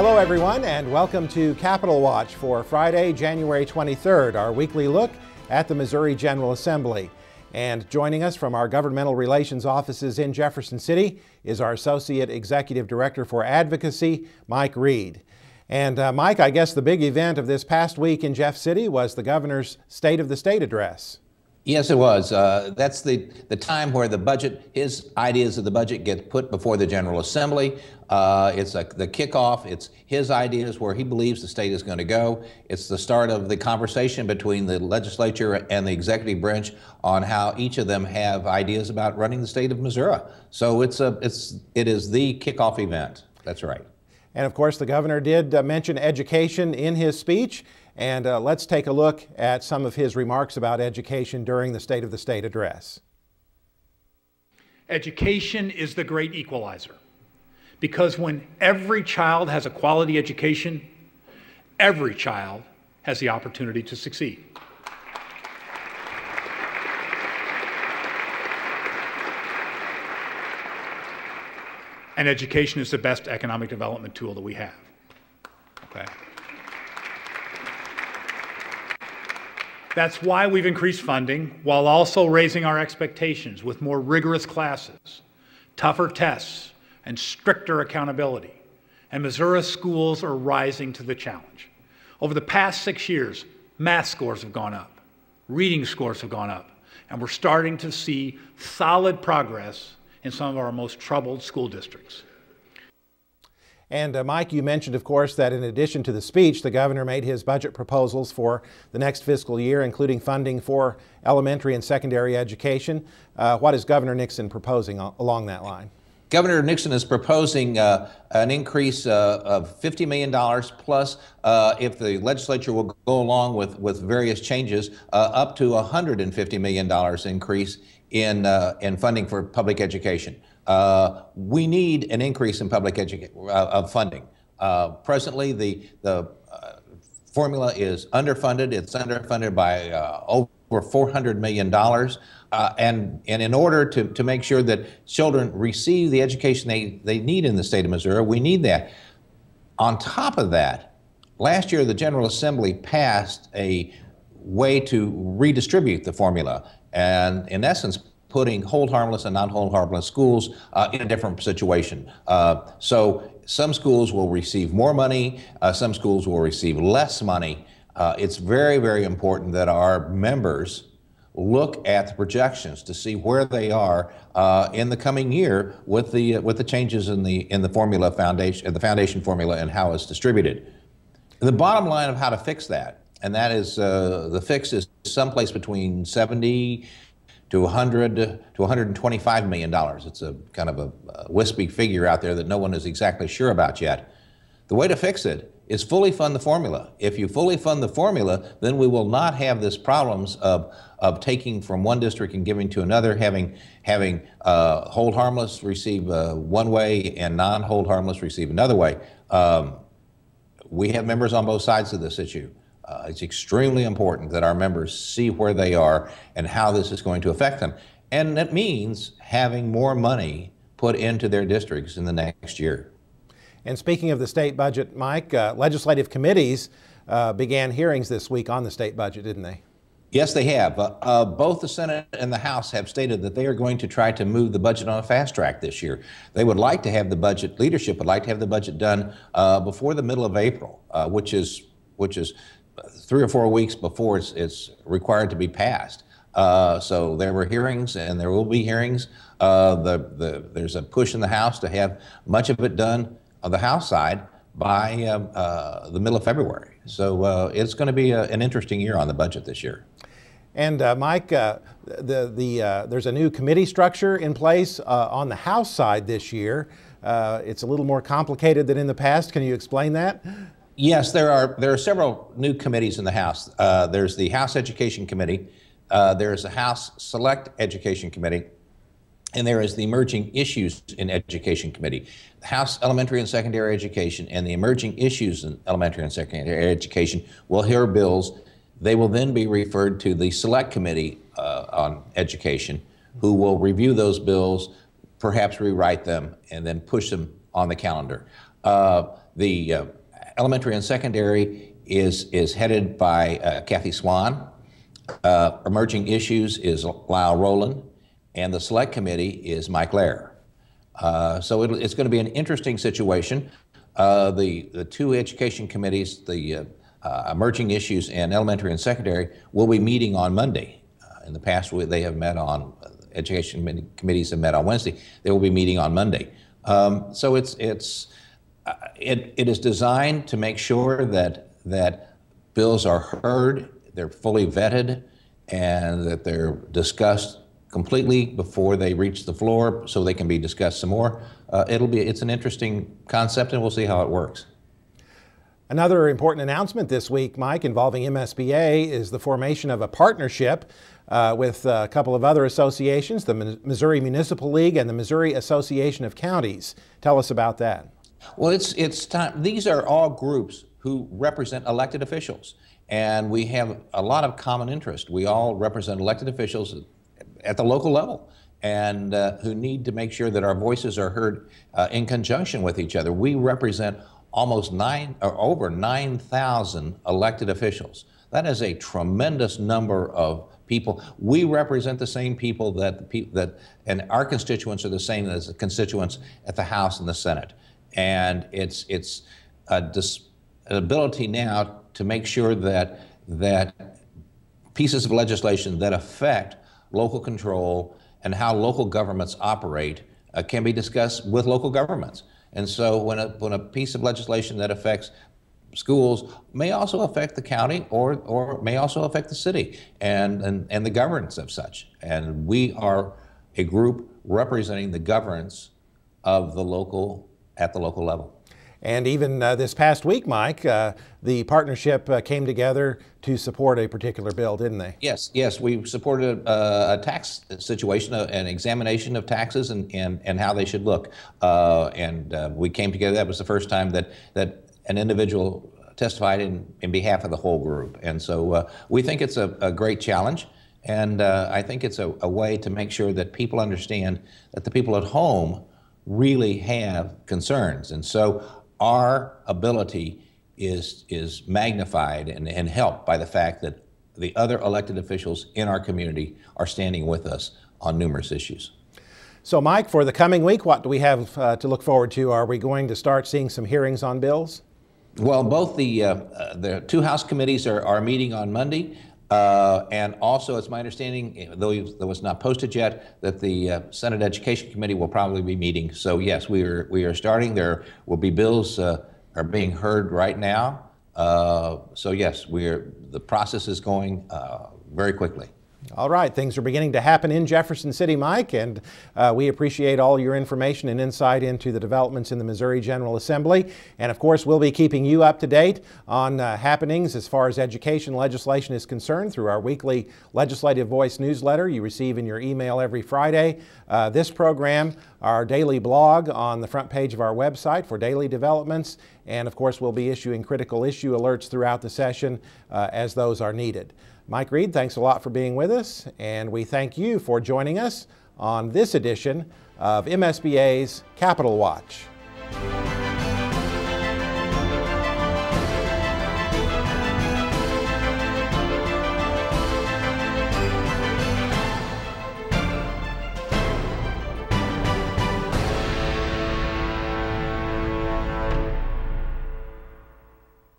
Hello everyone, and welcome to Capitol Watch for Friday, January 23rd, our weekly look at the Missouri General Assembly. And joining us from our governmental relations offices in Jefferson City is our Associate Executive Director for Advocacy, Mike Reed. And Mike, I guess the big event of this past week in Jeff City was the governor's State of the State address. Yes, it was. That's the time where the budget, his ideas of the budget get put before the General Assembly. It's the kickoff. It's his ideas where he believes the state is going to go. It's the start of the conversation between the legislature and the executive branch on how each of them have ideas about running the state of Missouri. So it is the kickoff event. That's right. And of course, the governor did mention education in his speech. And let's take a look at some of his remarks about education during the State of the State address. Education is the great equalizer, because when every child has a quality education, every child has the opportunity to succeed. And education is the best economic development tool that we have. Okay. That's why we've increased funding while also raising our expectations with more rigorous classes, tougher tests, and stricter accountability. And Missouri schools are rising to the challenge. Over the past 6 years, math scores have gone up, reading scores have gone up, and we're starting to see solid progress in some of our most troubled school districts. And Mike, you mentioned, of course, that in addition to the speech, the governor made his budget proposals for the next fiscal year, including funding for elementary and secondary education. What is Governor Nixon proposing along that line? Governor Nixon is proposing an increase of $50 million plus, if the legislature will go along with various changes, up to $150 million increase in funding for public education. We need an increase in public funding. Presently, the formula is underfunded. It's underfunded by over $400 million. And in order to make sure that children receive the education they need in the state of Missouri, we need that. On top of that, last year the General Assembly passed a way to redistribute the formula, and in essence, putting hold harmless and non-hold harmless schools in a different situation. So some schools will receive more money, some schools will receive less money. It's very, very important that our members look at the projections to see where they are in the coming year with the changes in the formula foundation, the foundation formula, and how it's distributed. The bottom line of how to fix that, and that is the fix is someplace between 70 to 100 to $125 million. It's a kind of a wispy figure out there that no one is exactly sure about yet. The way to fix it is fully fund the formula. If you fully fund the formula, then we will not have this problems of taking from one district and giving to another, having hold harmless receive one way and non-hold harmless receive another way. We have members on both sides of this issue. It's extremely important that our members see where they are and how this is going to affect them. And that means having more money put into their districts in the next year. And speaking of the state budget, Mike, legislative committees began hearings this week on the state budget, didn't they? Yes, they have. Both the Senate and the House have stated that they are going to try to move the budget on a fast track this year. They would like to have the budget, leadership would like to have the budget done before the middle of April, which is 3 or 4 weeks before it's required to be passed. So there were hearings, and there will be hearings. There's a push in the House to have much of it done on the House side by the middle of February. So it's going to be an interesting year on the budget this year. And Mike, there's a new committee structure in place on the House side this year. It's a little more complicated than in the past. Can you explain that? Yes, there are several new committees in the House. There's the House Education Committee, there's the House Select Education Committee, and there is the Emerging Issues in Education Committee. The House Elementary and Secondary Education and the Emerging Issues in Elementary and Secondary Education will hear bills. They will then be referred to the Select Committee on Education, who will review those bills, perhaps rewrite them, and then push them on the calendar. The elementary and secondary is headed by Kathy Swan. Emerging issues is Lyle Rowland, and the select committee is Mike Lair. So it's going to be an interesting situation. The two education committees, the emerging issues and elementary and secondary, will be meeting on Monday. In the past, they have met on, education committees have met on Wednesday. They will be meeting on Monday. So it is designed to make sure that bills are heard, they're fully vetted, and that they're discussed completely before they reach the floor so they can be discussed some more. It's an interesting concept, and we'll see how it works. Another important announcement this week, Mike, involving MSBA is the formation of a partnership with a couple of other associations, the Missouri Municipal League and the Missouri Association of Counties. Tell us about that. Well, it's time. These are all groups who represent elected officials, and we have a lot of common interest. We all represent elected officials at the local level, and who need to make sure that our voices are heard in conjunction with each other. We represent almost over 9,000 elected officials. That is a tremendous number of people. We represent the same people and our constituents are the same as the constituents at the House and the Senate. And it's an ability now to make sure that pieces of legislation that affect local control and how local governments operate can be discussed with local governments. And so when a piece of legislation that affects schools may also affect the county or may also affect the city and the governance of such. And we are a group representing the governance of the local, at the local level. And even this past week, Mike, the partnership came together to support a particular bill, didn't they? Yes, we supported a tax situation, an examination of taxes and how they should look. We came together. That was the first time that an individual testified in behalf of the whole group. And so we think it's a great challenge. And I think it's a way to make sure that people understand that the people at home really have concerns. And so our ability is magnified and helped by the fact that the other elected officials in our community are standing with us on numerous issues. So, Mike, for the coming week, what do we have to look forward to? Are we going to start seeing some hearings on bills? Well, both the two House committees are meeting on Monday. And also, it's my understanding, though it was not posted yet, that the Senate Education Committee will probably be meeting. So yes, we are starting. There will be bills are being heard right now. So yes, the process is going very quickly. All right, things are beginning to happen in Jefferson City, Mike, and we appreciate all your information and insight into the developments in the Missouri General Assembly. And of course, we'll be keeping you up to date on happenings as far as education legislation is concerned through our weekly Legislative Voice newsletter you receive in your email every Friday. This program, our daily blog on the front page of our website for daily developments, and of course, we'll be issuing critical issue alerts throughout the session as those are needed. Mike Reed, thanks a lot for being with us, and we thank you for joining us on this edition of MSBA's Capitol Watch.